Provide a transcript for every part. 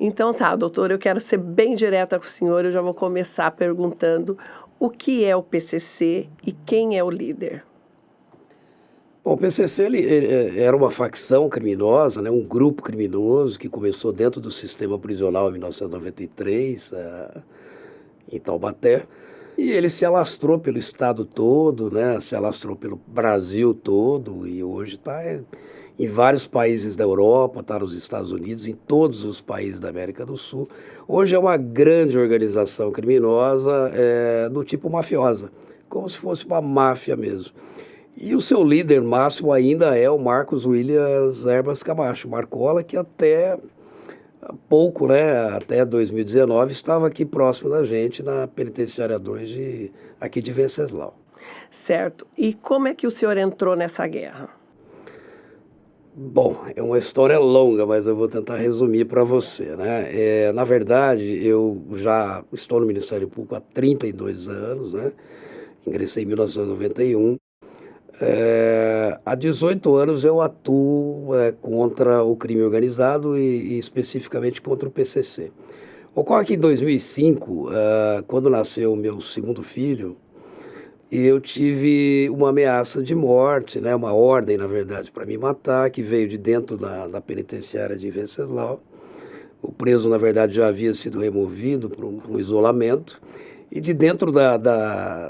Então tá, doutor, eu quero ser bem direta com o senhor, eu já vou começar perguntando o que é o PCC e quem é o líder? Bom, o PCC ele era uma facção criminosa, né, um grupo criminoso que começou dentro do sistema prisional em 1993, em Taubaté, e ele se alastrou pelo estado todo, né, se alastrou pelo Brasil todo e hoje está em vários países da Europa, está nos Estados Unidos, em todos os países da América do Sul. Hoje é uma grande organização criminosa do tipo mafiosa, como se fosse uma máfia mesmo. E o seu líder máximo ainda é o Marcos Williams Herbas Camacho, Marcola, que até há pouco, né, até 2019, estava aqui próximo da gente na Penitenciária 2 aqui de Venceslau. Certo. E como é que o senhor entrou nessa guerra? Bom, é uma história longa, mas eu vou tentar resumir para você, né? Na verdade, eu já estou no Ministério Público há 32 anos, né? Ingressei em 1991. Há 18 anos eu atuo contra o crime organizado e especificamente contra o PCC. Ocorre que em 2005, quando nasceu o meu segundo filho, eu tive uma ameaça de morte, né, uma ordem, na verdade, para me matar, que veio de dentro da penitenciária de Venceslau. O preso, na verdade, já havia sido removido para um isolamento. E de dentro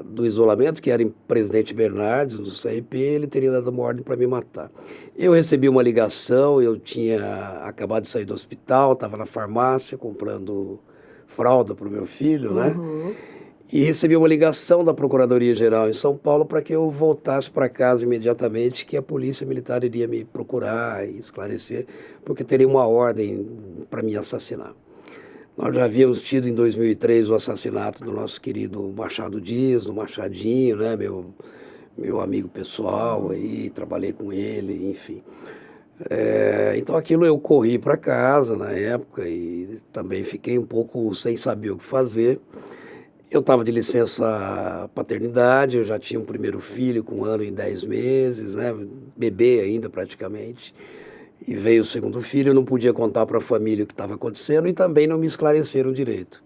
do isolamento, que era em Presidente Bernardes, no CRP, ele teria dado uma ordem para me matar. Eu recebi uma ligação, eu tinha acabado de sair do hospital, estava na farmácia comprando fralda para o meu filho, né? Uhum. E recebi uma ligação da Procuradoria-Geral em São Paulo para que eu voltasse para casa imediatamente, que a Polícia Militar iria me procurar e esclarecer, porque teria uma ordem para me assassinar. Nós já havíamos tido em 2003 o assassinato do nosso querido Machado Dias, do Machadinho, né, meu amigo pessoal, aí, trabalhei com ele, enfim. Então aquilo eu corri para casa na época e também fiquei um pouco sem saber o que fazer. Eu estava de licença paternidade, eu já tinha um primeiro filho com 1 ano e 10 meses, né, bebê ainda praticamente. E veio o segundo filho, eu não podia contar para a família o que estava acontecendo e também não me esclareceram direito.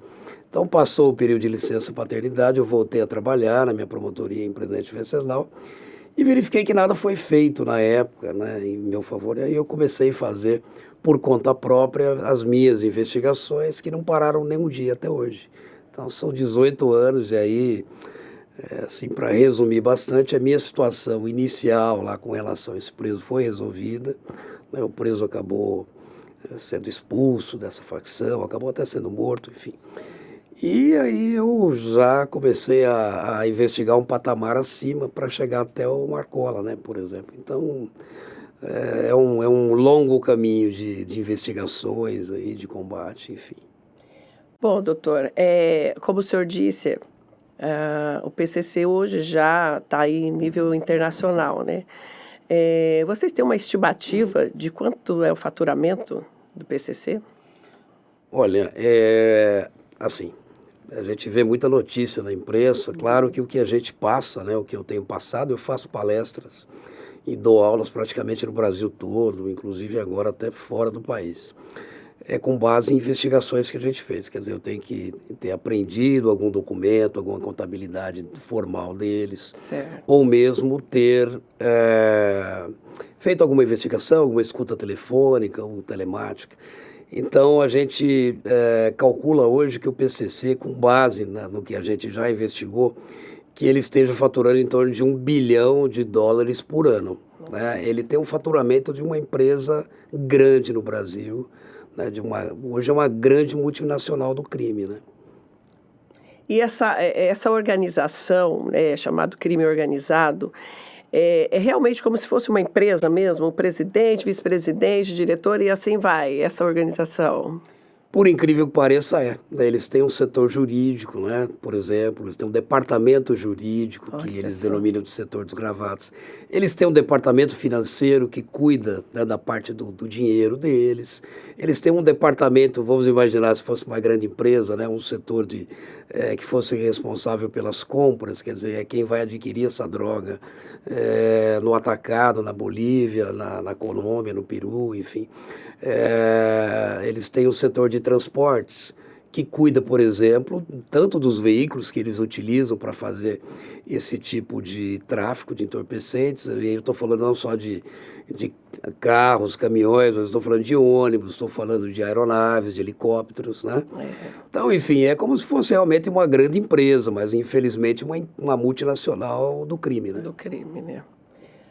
Então passou o período de licença paternidade, eu voltei a trabalhar na minha promotoria em Presidente Venceslau e verifiquei que nada foi feito na época, né, em meu favor. E aí eu comecei a fazer por conta própria as minhas investigações que não pararam nem um dia até hoje. Então são 18 anos e aí, assim, para resumir bastante, a minha situação inicial lá com relação a esse preso foi resolvida. O preso acabou sendo expulso dessa facção, acabou até sendo morto, enfim. E aí eu já comecei a investigar um patamar acima para chegar até o Marcola, né, por exemplo. Então é um longo caminho de investigações, aí, de combate, enfim. Bom, doutor, como o senhor disse, o PCC hoje já está aí em nível internacional, né? Vocês têm uma estimativa de quanto é o faturamento do PCC? Olha, assim, a gente vê muita notícia na imprensa, claro que o que a gente passa, né, o que eu tenho passado, eu faço palestras e dou aulas praticamente no Brasil todo, inclusive agora até fora do país. É com base em investigações que a gente fez, quer dizer, eu tenho que ter aprendido algum documento, alguma contabilidade formal deles, Certo. ou mesmo ter feito alguma investigação, alguma escuta telefônica ou telemática. Então a gente calcula hoje que o PCC, com base no que a gente já investigou, que ele esteja faturando em torno de US$ 1 bilhão por ano, né? Ele tem um faturamento de uma empresa grande no Brasil, né? Hoje é uma grande multinacional do crime, né? E essa organização, chamado crime organizado, é realmente como se fosse uma empresa mesmo, o presidente, vice-presidente, diretor e assim vai, essa organização? Por incrível que pareça, né? Eles têm um setor jurídico, né? Por exemplo, eles têm um departamento jurídico, que Olha eles só. denominam de setor dos gravatos. Eles têm um departamento financeiro que cuida, né, da parte do dinheiro deles. Eles têm um departamento, vamos imaginar se fosse uma grande empresa, né? Um setor que fosse responsável pelas compras, quer dizer, é quem vai adquirir essa droga no atacado, na Bolívia, na Colômbia, no Peru, enfim. Eles têm um setor de de Transportes, que cuida, por exemplo, tanto dos veículos que eles utilizam para fazer esse tipo de tráfico de entorpecentes. E aí eu estou falando não só de carros, caminhões, mas estou falando de ônibus, estou falando de aeronaves, de helicópteros, né? Então, enfim, é como se fosse realmente uma grande empresa, mas infelizmente uma multinacional do crime, né? Do crime, né?